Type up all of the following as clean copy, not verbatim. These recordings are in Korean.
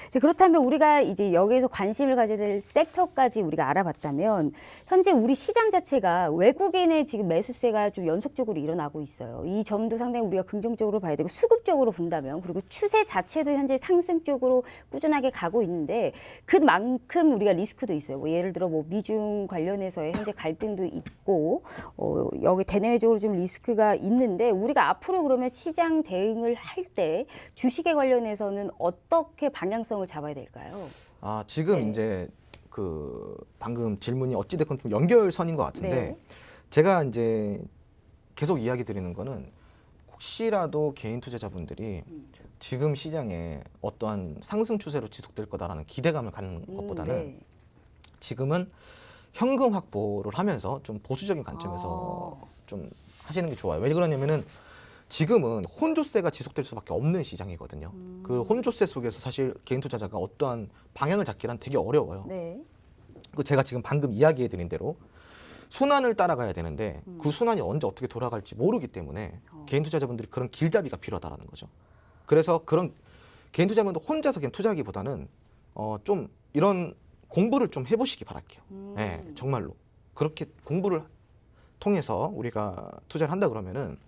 자, 그렇다면 우리가 이제 여기에서 관심을 가져야 될 섹터까지 우리가 알아봤다면 현재 우리 시장 자체가 외국인의 지금 매수세가 좀 연속적으로 일어나고 있어요. 이 점도 상당히 우리가 긍정적으로 봐야 되고 수급적으로 본다면 그리고 추세 자체도 현재 상승 쪽으로 꾸준하게 가고 있는데 그만큼 우리가 리스크도 있어요. 뭐 예를 들어 뭐 미중 관련해서의 현재 갈등도 있고 여기 대내외적으로 좀 리스크가 있는데 우리가 앞으로 그러면 시장 대응을 할 때 주식에 관련해서는 어떻게 방향성을 잡아야 될까요? 아, 지금 네. 이제 그 방금 질문이 어찌됐건 좀 연결선인 것 같은데 네. 제가 이제 계속 이야기 드리는 거는 혹시라도 개인 투자자분들이 지금 시장에 어떠한 상승 추세로 지속될 거다라는 기대감을 갖는 것보다는 네. 지금은 현금 확보를 하면서 좀 보수적인 관점에서 아. 좀 하시는 게 좋아요. 왜 그러냐면은 지금은 혼조세가 지속될 수밖에 없는 시장이거든요. 그 혼조세 속에서 사실 개인 투자자가 어떠한 방향을 잡기란 되게 어려워요. 네. 그 제가 지금 방금 이야기해드린 대로 순환을 따라가야 되는데 그 순환이 언제 어떻게 돌아갈지 모르기 때문에 개인 투자자분들이 그런 길잡이가 필요하다라는 거죠. 그래서 그런 개인 투자자분들 혼자서 그냥 투자하기보다는 좀 이런 공부를 좀 해보시기 바랄게요. 네, 정말로 그렇게 공부를 통해서 우리가 투자를 한다 그러면은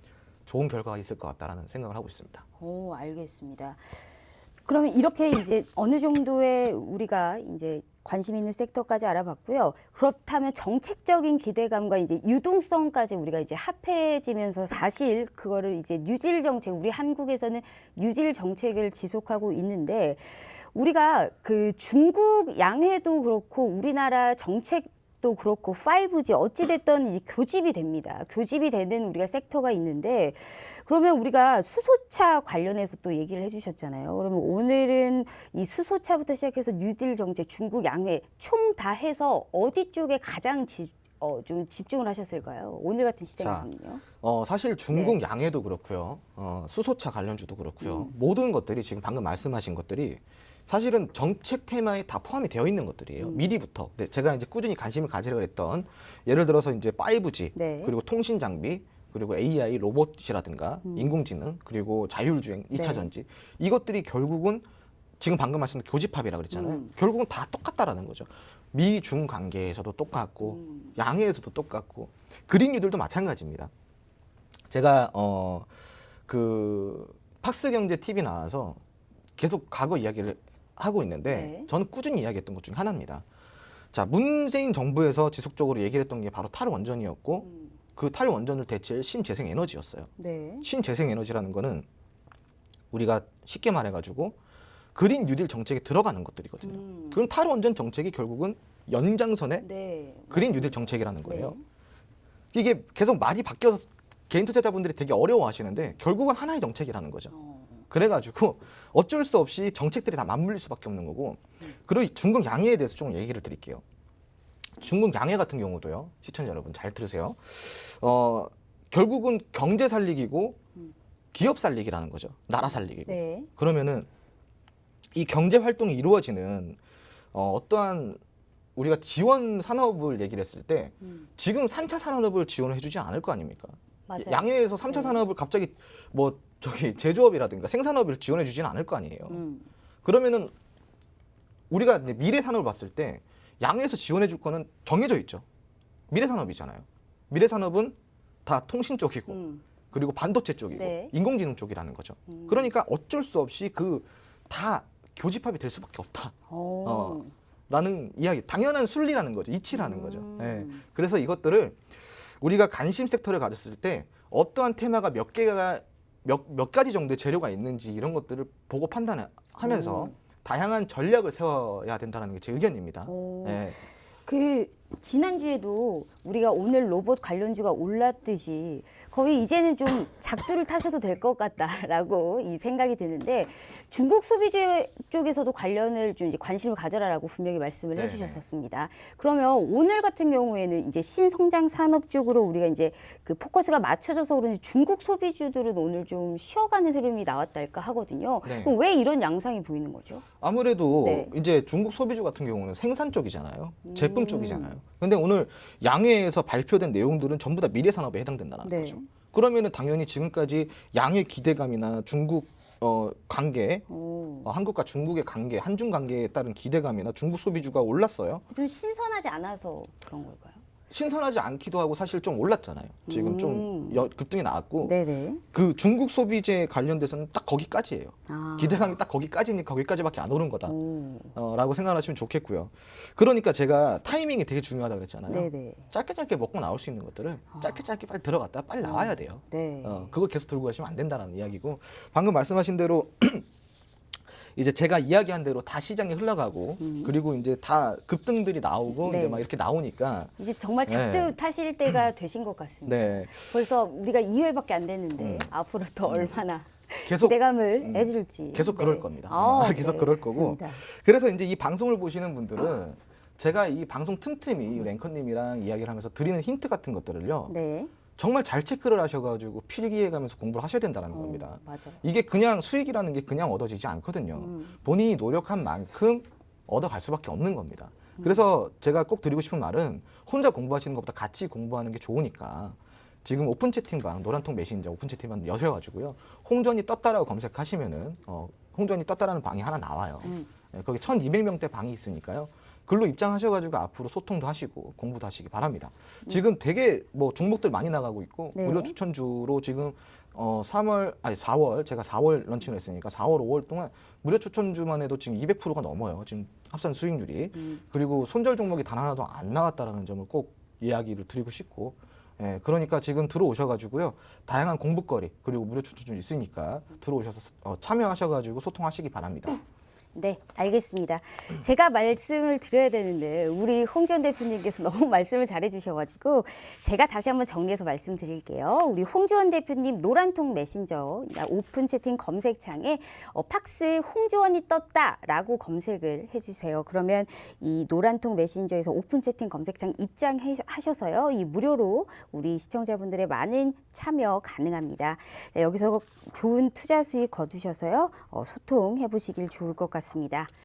좋은 결과가 있을 것 같다라는 생각을 하고 있습니다. 오, 알겠습니다. 그러면 이렇게 이제 어느 정도의 우리가 이제 관심 있는 섹터까지 알아봤고요. 그렇다면 정책적인 기대감과 이제 유동성까지 우리가 이제 합해지면서 사실 그거를 이제 뉴딜 정책, 우리 한국에서는 뉴딜 정책을 지속하고 있는데 우리가 그 중국 양해도 그렇고 우리나라 정책 도 그렇고 5G 어찌됐든 이제 교집이 됩니다. 교집이 되는 우리가 섹터가 있는데 그러면 우리가 수소차 관련해서 또 얘기를 해주셨잖아요. 그러면 오늘은 이 수소차부터 시작해서 뉴딜 정책, 중국 양해 총 다 해서 어디 쪽에 가장 좀 집중을 하셨을까요? 오늘 같은 시장에서는요. 사실 중국 양해도 그렇고요. 수소차 관련주도 그렇고요. 모든 것들이 지금 방금 말씀하신 것들이 사실은 정책 테마에 다 포함이 되어 있는 것들이에요. 미리부터. 네, 제가 이제 꾸준히 관심을 가지려고 했던 예를 들어서 이제 5G 네. 그리고 통신 장비 그리고 AI 로봇이라든가 인공지능 그리고 자율주행 2차 네. 전지 이것들이 결국은 지금 방금 말씀드린 교집합이라고 그랬잖아요. 결국은 다 똑같다라는 거죠. 미중 관계에서도 똑같고 양해에서도 똑같고 그린뉴딜도 마찬가지입니다. 제가 그 팍스경제 TV 나와서 계속 과거 이야기를 하고 있는데 네. 저는 꾸준히 이야기했던 것 중에 하나입니다. 자, 문재인 정부에서 지속적으로 얘기를 했던 게 바로 탈원전이었고 그 탈원전을 대체할 신재생에너지였어요. 네. 신재생에너지라는 거는 우리가 쉽게 말해가지고 그린 뉴딜 정책에 들어가는 것들이거든요. 그럼 탈원전 정책이 결국은 연장선의 네. 그린 맞습니다. 뉴딜 정책이라는 거예요. 네. 이게 계속 말이 바뀌어서 개인 투자자분들이 되게 어려워하시는데 결국은 하나의 정책이라는 거죠. 그래가지고 어쩔 수 없이 정책들이 다 맞물릴 수밖에 없는 거고 그리고 중국 양해에 대해서 좀 얘기를 드릴게요. 중국 양해 같은 경우도요. 시청자 여러분 잘 들으세요. 결국은 경제 살리기고 기업 살리기라는 거죠. 나라 살리기고. 네. 그러면은 이 경제 활동이 이루어지는 어떠한 우리가 지원 산업을 얘기를 했을 때 지금 3차 산업을 지원을 해주지 않을 거 아닙니까? 맞아요. 양해에서 3차 산업을 갑자기 뭐 저기 제조업이라든가 생산업을 지원해 주지는 않을 거 아니에요. 그러면은 우리가 이제 미래 산업을 봤을 때 양해에서 지원해 줄 거는 정해져 있죠. 미래 산업이잖아요. 미래 산업은 다 통신 쪽이고 그리고 반도체 쪽이고 네. 인공지능 쪽이라는 거죠. 그러니까 어쩔 수 없이 그 다 교집합이 될 수밖에 없다. 라는 이야기, 당연한 순리라는 거죠. 이치라는 거죠. 예. 그래서 이것들을 우리가 관심 섹터를 가졌을 때 어떠한 테마가 몇 가지 정도의 재료가 있는지 이런 것들을 보고 판단하면서 다양한 전략을 세워야 된다는 게 제 의견입니다. 예. 그 지난주에도 우리가 오늘 로봇 관련주가 올랐듯이 거의 이제는 좀 작두를 타셔도 될 것 같다라고 이 생각이 드는데 중국 소비주 쪽에서도 관련을 좀 이제 관심을 가져라라고 분명히 말씀을 네네. 해주셨었습니다. 그러면 오늘 같은 경우에는 이제 신성장 산업 쪽으로 우리가 이제 그 포커스가 맞춰져서 그런지 중국 소비주들은 오늘 좀 쉬어가는 흐름이 나왔달까 하거든요. 네. 그럼 왜 이런 양상이 보이는 거죠? 아무래도 네. 이제 중국 소비주 같은 경우는 생산 쪽이잖아요. 제품 쪽이잖아요. 근데 오늘 양해에서 발표된 내용들은 전부 다 미래 산업에 해당된다는 네. 거죠. 그러면은 당연히 지금까지 양해 기대감이나 중국 관계, 오. 한국과 중국의 관계, 한중 관계에 따른 기대감이나 중국 소비주가 올랐어요. 좀 신선하지 않아서 그런 걸까요? 신선하지 않기도 하고 사실 좀 올랐잖아요. 지금 좀 급등이 나왔고 네네. 그 중국 소비재 관련돼서는 딱 거기까지예요. 아. 기대감이 딱 거기까지니까 거기까지밖에 안 오른 거다. 오. 라고 생각하시면 좋겠고요. 그러니까 제가 타이밍이 되게 중요하다 그랬잖아요. 네네. 짧게 짧게 먹고 나올 수 있는 것들은 짧게 짧게 빨리 들어갔다 빨리 나와야 돼요. 네. 그거 계속 들고 가시면 안 된다는 이야기고 방금 말씀하신 대로 이제 제가 이야기한 대로 다 시장이 흘러가고 그리고 이제 다 급등들이 나오고 네. 이제 막 이렇게 나오니까 이제 정말 작두 네. 타실 때가 되신 것 같습니다. 네 벌써 우리가 2회밖에 안 됐는데 앞으로 더 얼마나 계속 기대감을 해줄지 계속 그럴 겁니다. 계속 네, 그럴 거고. 좋습니다. 그래서 이제 이 방송을 보시는 분들은 제가 이 방송 틈틈이 랭커님이랑 이야기를 하면서 드리는 힌트 같은 것들을요. 네. 정말 잘 체크를 하셔가지고 필기해가면서 공부를 하셔야 된다는 겁니다. 맞아요. 이게 그냥 수익이라는 게 그냥 얻어지지 않거든요. 본인이 노력한 만큼 얻어갈 수밖에 없는 겁니다. 그래서 제가 꼭 드리고 싶은 말은 혼자 공부하시는 것보다 같이 공부하는 게 좋으니까 지금 오픈 채팅방 노란통 메신저 오픈 채팅방 여셔가지고요. 홍전이 떴다라고 검색하시면은 홍전이 떴다라는 방이 하나 나와요. 거기 1,200명대 방이 있으니까요. 글로 입장하셔가지고 앞으로 소통도 하시고 공부도 하시기 바랍니다. 지금 되게 뭐 종목들 많이 나가고 있고 네. 무료 추천주로 지금 4월 제가 4월 런칭을 했으니까 4월 5월 동안 무료 추천주만 해도 지금 200%가 넘어요. 지금 합산 수익률이. 그리고 손절 종목이 단 하나도 안 나왔다라는 점을 꼭 이야기를 드리고 싶고 예, 그러니까 지금 들어오셔가지고요 다양한 공부거리 그리고 무료 추천주 있으니까 들어오셔서 참여하셔가지고 소통하시기 바랍니다. 네, 알겠습니다. 제가 말씀을 드려야 되는데 우리 홍전 대표님께서 너무 말씀을 잘해주셔가지고 제가 다시 한번 정리해서 말씀드릴게요. 우리 홍지원 대표님 노란통 메신저 오픈 채팅 검색창에 팍스 홍지원이 떴다라고 검색을 해주세요. 그러면 이 노란통 메신저에서 오픈 채팅 검색창 입장하셔서요. 이 무료로 우리 시청자분들의 많은 참여 가능합니다. 네, 여기서 좋은 투자 수익 거두셔서요. 소통해 보시길 좋을 것 같습니다.